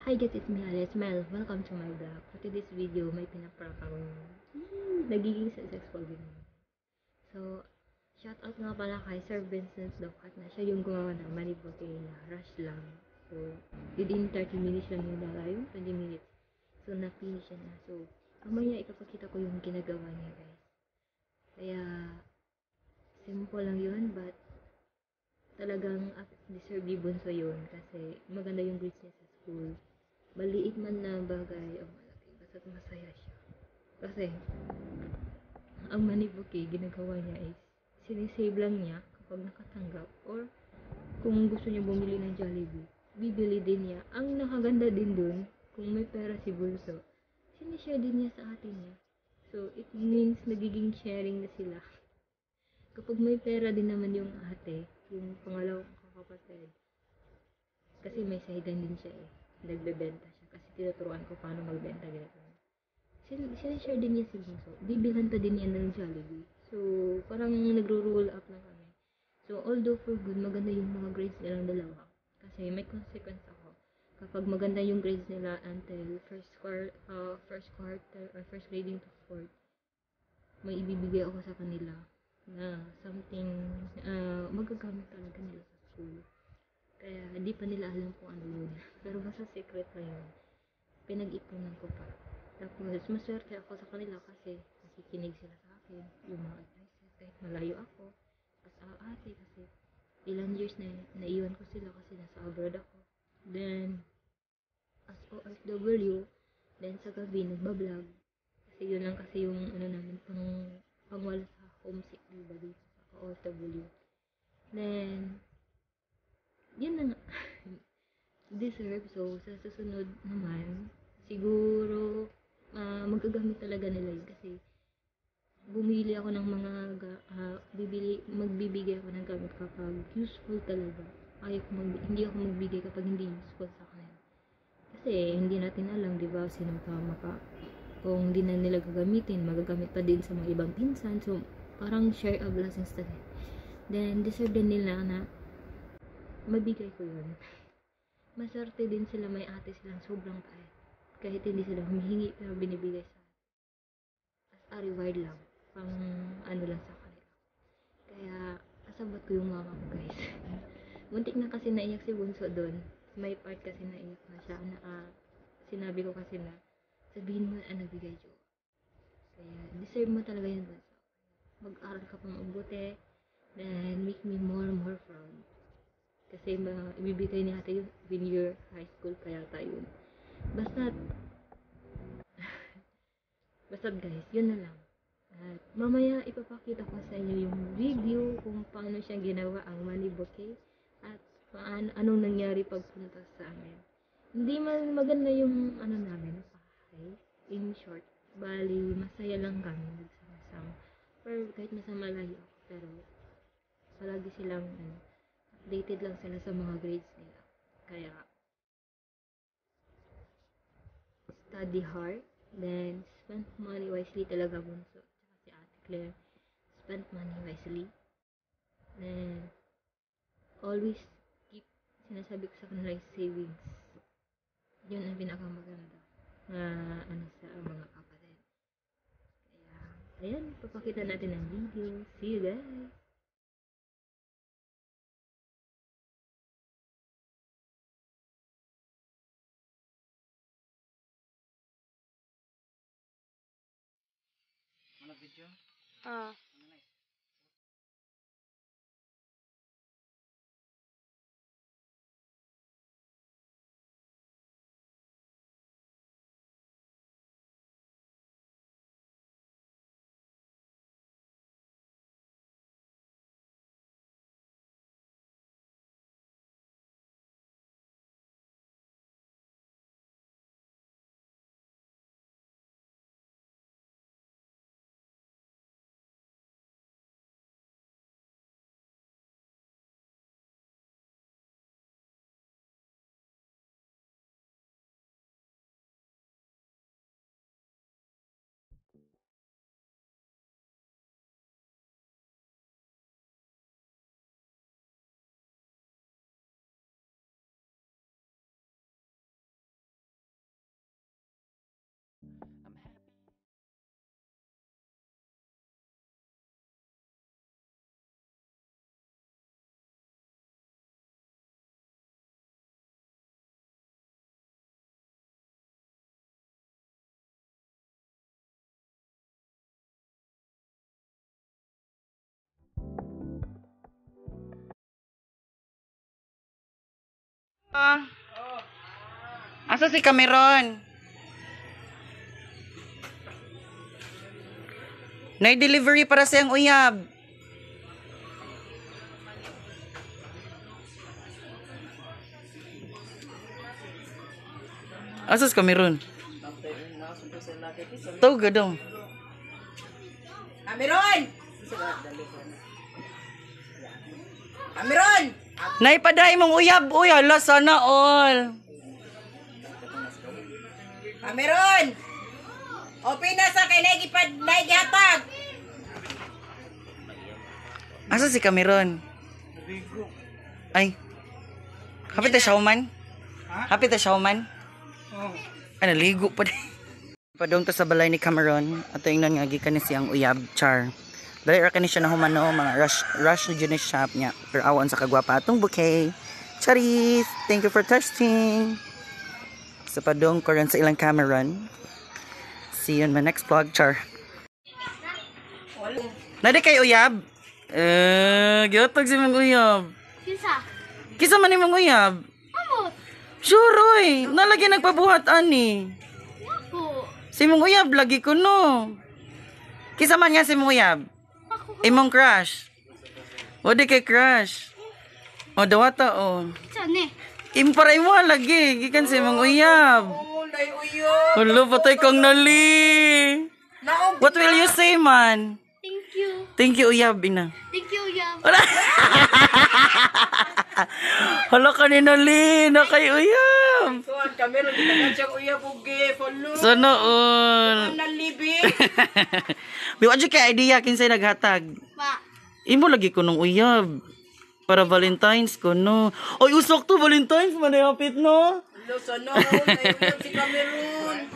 Hi guys, it's me Alice Mel. Welcome to my vlog. For today's video, may pinaprank akong nagiging successful din. So, shout out nga pala kay Sir Vincent Docat na siya yung gumawa ng Manibote na rush lang. So, within 30 minutes lang yung live, 20 minutes. So, na-finish siya na. So, mamaya ipapakita ko yung ginagawa niya guys. Kaya, simple lang yun, but talagang deserve ni Bunso yun kasi maganda yung grades niya sa school. Maliit man na bagay o malaki, basta't masaya siya. Kasi, ang Maniboke, ginagawa niya is, sinisave lang niya kapag nakatanggap or kung gusto niya bumili ng Jollibee, bibili din niya. Ang nakaganda din dun, kung may pera si Bunso, sinishare din niya sa atin niya. So, it means nagiging sharing na sila. Kapag may pera din naman yung ate, yung pangalawang kakapatid, kasi may sahidan din siya eh. Nagbebenta siya. Kasi tinuturuan ko paano magbenta ganito. Sinishare din niya si Bunso. Bibilanta din niya ng Jollibee. So, parang nagro-roll up lang kami. So, although for good, maganda yung mga grades nilang dalawa. Kasi may consequence ako. Kapag maganda yung grades nila until first quarter or first grading to fourth, may ibibigay ako sa kanila na something magagamit talaga nila sa school. Kaya hindi pa nila alam kung ano yun. Pero basta secret lang yun. Pinag-ipunan ko pa. Tapos maswerte ako sa kanila kasi nakikinig sila sa akin. Yung mga advices kahit malayo ako. As ate kasi ilang years na naiwan ko sila kasi nasa abroad ako. Then as OFW, then sa gabi nagbablog. Kasi yun lang kasi yung ano namin pangwala sa homesick diba dito sa OFW. Then yun na nga. Deserve. So, sa susunod naman, siguro, magagamit talaga nila yun kasi bumili ako ng mga, magbibigay ako ng gamit kapag useful talaga. Hindi ako magbigay kapag hindi useful sa kanila. Kasi, hindi natin alam, di ba, sino pa kung hindi na nila gagamitin, magagamit pa din sa mga ibang pinsan. So, parang share a blessings talaga. Then, deserve din nila na mabigay ko yun. Maswerte din sila, may ate silang sobrang pait. Kahit hindi sila humihingi pero binibigay sa as a reward lang. Pang ano lang sa kanila. Kaya kasabot ko yung mama ko guys. Muntik na kasi naiyak si Bunso doon. May part kasi naiyak na siya na sinabi ko kasi na sabihin mo na nagbigay jowa. Kaya deserve mo talaga yun Bunso. Mag-aral ka pang mabuti. Then make me more and more proud. Kasi ibibigay ni ate yun when you're high school pa yata yun. Basta guys, yun na lang. At mamaya ipapakita ko sa inyo yung video kung paano siya ginawa ang Maniboke at anong nangyari pagpunta sa amin. Hindi man maganda yung ano namin, bahay. In short, bali masaya lang kami nagsama-sama. Pero kahit masama malayo ako, pero palagi silang updated lang sila sa mga grades nila. Kaya study hard, then spend money wisely talaga Bunso. Tsaka si Ate Claire, spend money wisely. Then, always keep, sinasabi ko sa kanila is savings. Yun ang pinakamaganda na ano sa mga kapatid. Kaya, ayan, papakita natin ang video. See you guys! Ano video? Ah. Ano na Asa si Cameron? Delivery para sa iyang uyab. Asa si Cameron? Tawag ka daw. Cameron! Cameron! Naipaday mong uyab. Uy, hala, sana all. Cameron! Open na sa kay naigihatag! Asa si Cameron? Ay. Hapit na showman? Hapit na showman? Ay, naligo pa din. Padong to sa balay ni Cameron. Ato yung nangagi ka ni siyang uyab, char. Dali ra kani siya na humano, mga rush na dyan shop niya. Pero awan sa kagwapa atong bouquet. Charis! Thank you for testing. Sa padong ko rin sa ilang Cameron. See you in my next vlog, char. Nadi kay uyab? Giotog si mong uyab. Kisa? Kisa man ni mong uyab? Amot? Sure, oy. Nalagi nagpabuhat, ani. Ako. Si mong uyab, lagi ko no. Kisa man nga si mong uyab? Imong crush. Wadi kay crush. O, dawata, o. Saan eh? Imparay mo lagi. Gikan si mong uyab. Oh, nay uyo! Hello, patay kang nali. What will you say, man? Thank you. Thank you, uyab, ina. Thank you, Yam. Hala ka ni nali. Na kay uyab. Kuan, Cameron, gitagan siyang uya pugi. Follow! Sana all. Nalibig! Biwa dyan kay idea kinsay naghatag. Pa. Imo lagi ko nung uyab. Para Valentine's ko, no. Oy, usok to, Valentine's, manayapit, no? Hello, sana! Nay uyab si Cameron!